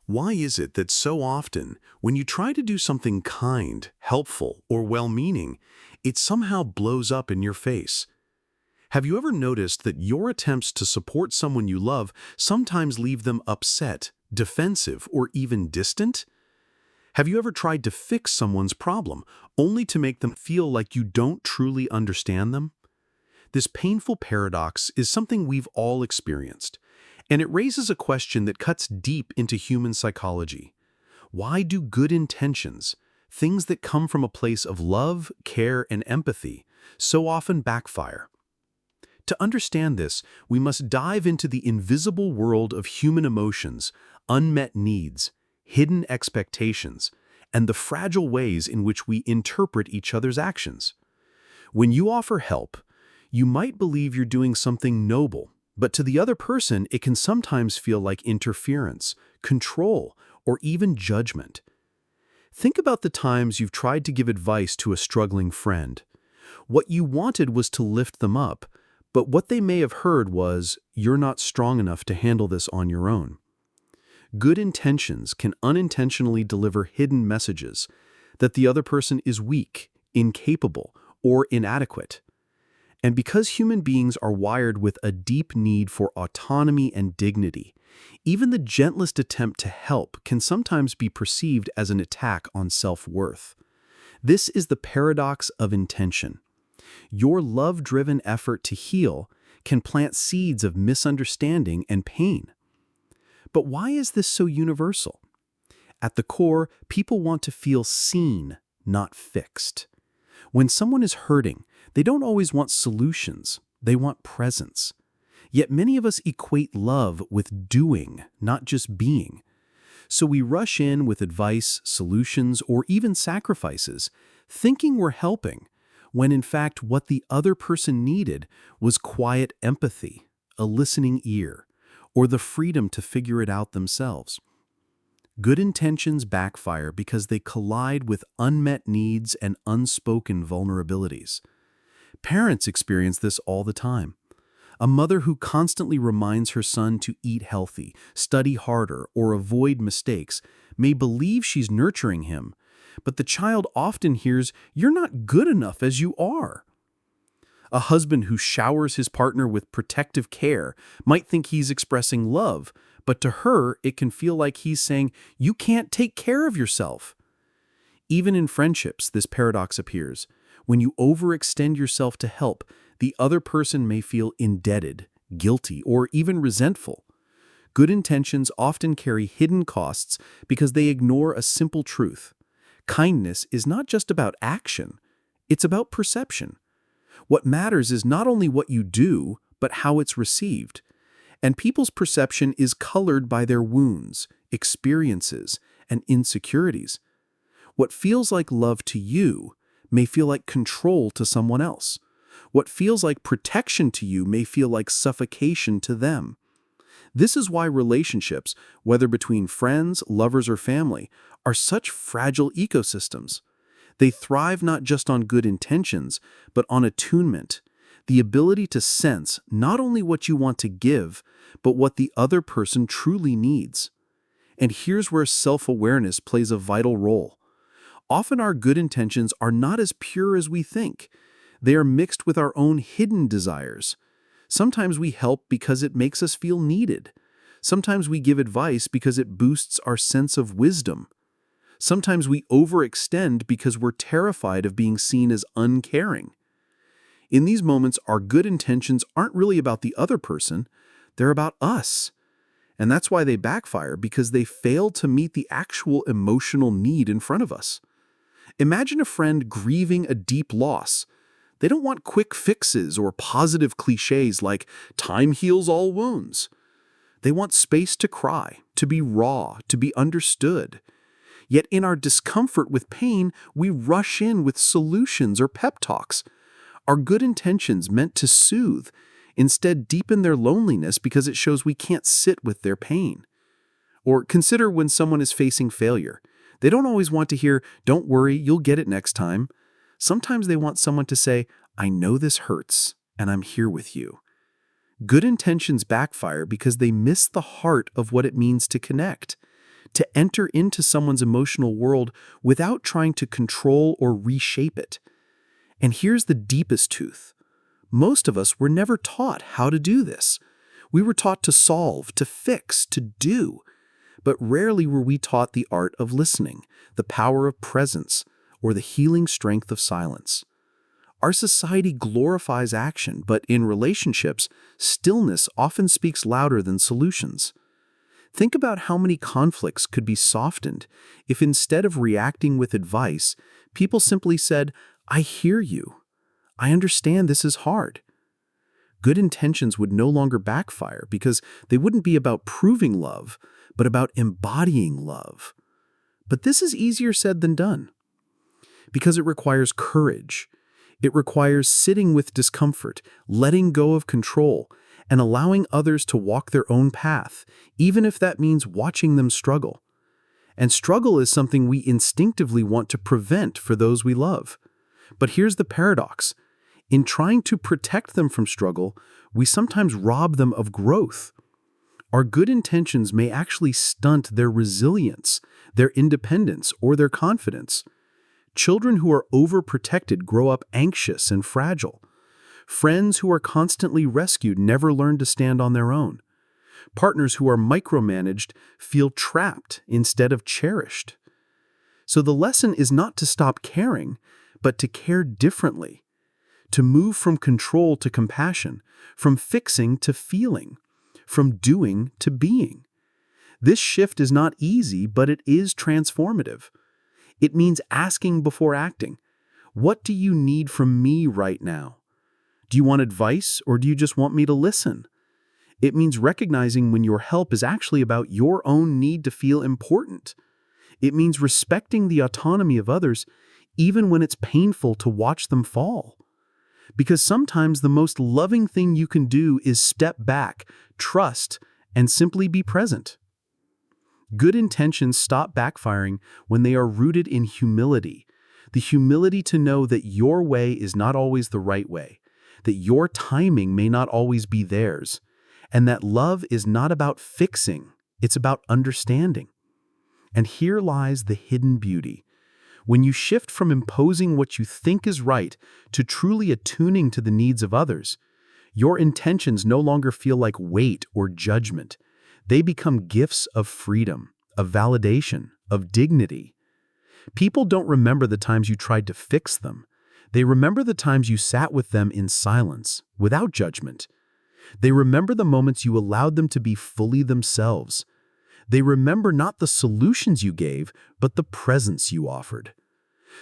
Why is it that so often, when you try to do something kind, helpful, or well-meaning, it somehow blows up in your face? Have you ever noticed that your attempts to support someone you love sometimes leave them upset, defensive, or even distant? Have you ever tried to fix someone's problem only to make them feel like you don't truly understand them? This painful paradox is something we've all experienced, and it raises a question that cuts deep into human psychology. Why do good intentions, things that come from a place of love, care, and empathy, so often backfire? To understand this, we must dive into the invisible world of human emotions, unmet needs, hidden expectations, and the fragile ways in which we interpret each other's actions. When you offer help, you might believe you're doing something noble, but to the other person, it can sometimes feel like interference, control, or even judgment. Think about the times you've tried to give advice to a struggling friend. What you wanted was to lift them up, but what they may have heard was, "You're not strong enough to handle this on your own." Good intentions can unintentionally deliver hidden messages that the other person is weak, incapable, or inadequate. And because human beings are wired with a deep need for autonomy and dignity, even the gentlest attempt to help can sometimes be perceived as an attack on self-worth. This is the paradox of intention. Your love-driven effort to heal can plant seeds of misunderstanding and pain. But why is this so universal? At the core, people want to feel seen, not fixed. When someone is hurting, they don't always want solutions, they want presence. Yet many of us equate love with doing, not just being. So we rush in with advice, solutions, or even sacrifices, thinking we're helping, when in fact what the other person needed was quiet empathy, a listening ear, or the freedom to figure it out themselves. Good intentions backfire because they collide with unmet needs and unspoken vulnerabilities. Parents experience this all the time. A mother who constantly reminds her son to eat healthy, study harder, or avoid mistakes may believe she's nurturing him, but the child often hears, "You're not good enough as you are." A husband who showers his partner with protective care might think he's expressing love, but to her, it can feel like he's saying, "You can't take care of yourself." Even in friendships, this paradox appears. When you overextend yourself to help, the other person may feel indebted, guilty, or even resentful. Good intentions often carry hidden costs because they ignore a simple truth. Kindness is not just about action, it's about perception. What matters is not only what you do, but how it's received. And people's perception is colored by their wounds, experiences, and insecurities. What feels like love to you may feel like control to someone else. What feels like protection to you may feel like suffocation to them. This is why relationships, whether between friends, lovers, or family, are such fragile ecosystems. They thrive not just on good intentions, but on attunement, the ability to sense not only what you want to give, but what the other person truly needs. And here's where self-awareness plays a vital role. Often our good intentions are not as pure as we think. They are mixed with our own hidden desires. Sometimes we help because it makes us feel needed. Sometimes we give advice because it boosts our sense of wisdom. Sometimes we overextend because we're terrified of being seen as uncaring. In these moments, our good intentions aren't really about the other person, they're about us. And that's why they backfire, because they fail to meet the actual emotional need in front of us. Imagine a friend grieving a deep loss. They don't want quick fixes or positive cliches like "time heals all wounds." They want space to cry, to be raw, to be understood. Yet in our discomfort with pain, we rush in with solutions or pep talks. Our good intentions meant to soothe, instead deepen their loneliness because it shows we can't sit with their pain. Or consider when someone is facing failure. They don't always want to hear, "Don't worry, you'll get it next time." Sometimes they want someone to say, "I know this hurts, and I'm here with you." Good intentions backfire because they miss the heart of what it means to connect. to enter into someone's emotional world without trying to control or reshape it. And here's the deepest truth. Most of us were never taught how to do this. We were taught to solve, to fix, to do. But rarely were we taught the art of listening, the power of presence, or the healing strength of silence. Our society glorifies action, but in relationships, stillness often speaks louder than solutions. Think about how many conflicts could be softened if instead of reacting with advice, people simply said, "I hear you. I understand this is hard." Good intentions would no longer backfire because they wouldn't be about proving love, but about embodying love. But this is easier said than done because it requires courage. It requires sitting with discomfort, letting go of control, and allowing others to walk their own path, even if that means watching them struggle. And struggle is something we instinctively want to prevent for those we love. But here's the paradox. In trying to protect them from struggle, we sometimes rob them of growth. Our good intentions may actually stunt their resilience, their independence, or their confidence. Children who are overprotected grow up anxious and fragile. Friends who are constantly rescued never learn to stand on their own. Partners who are micromanaged feel trapped instead of cherished. So the lesson is not to stop caring, but to care differently. To move from control to compassion, from fixing to feeling, from doing to being. This shift is not easy, but it is transformative. It means asking before acting. What do you need from me right now? Do you want advice or do you just want me to listen? It means recognizing when your help is actually about your own need to feel important. It means respecting the autonomy of others, even when it's painful to watch them fall. Because sometimes the most loving thing you can do is step back, trust, and simply be present. Good intentions stop backfiring when they are rooted in humility. The humility to know that your way is not always the right way, that your timing may not always be theirs, and that love is not about fixing, it's about understanding. And here lies the hidden beauty. When you shift from imposing what you think is right to truly attuning to the needs of others, your intentions no longer feel like weight or judgment. They become gifts of freedom, of validation, of dignity. People don't remember the times you tried to fix them. They remember the times you sat with them in silence, without judgment. They remember the moments you allowed them to be fully themselves. They remember not the solutions you gave, but the presence you offered.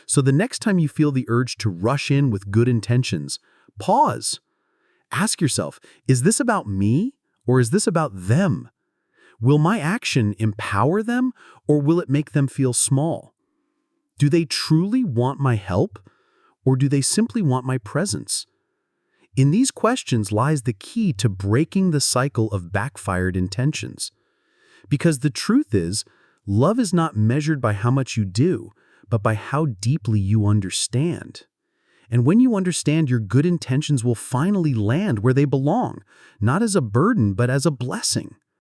So the next time you feel the urge to rush in with good intentions, pause. Ask yourself, is this about me or is this about them? Will my action empower them or will it make them feel small? Do they truly want my help or do they simply want my presence? In these questions lies the key to breaking the cycle of backfired intentions. Because the truth is, love is not measured by how much you do, but by how deeply you understand. And when you understand, your good intentions will finally land where they belong, not as a burden, but as a blessing.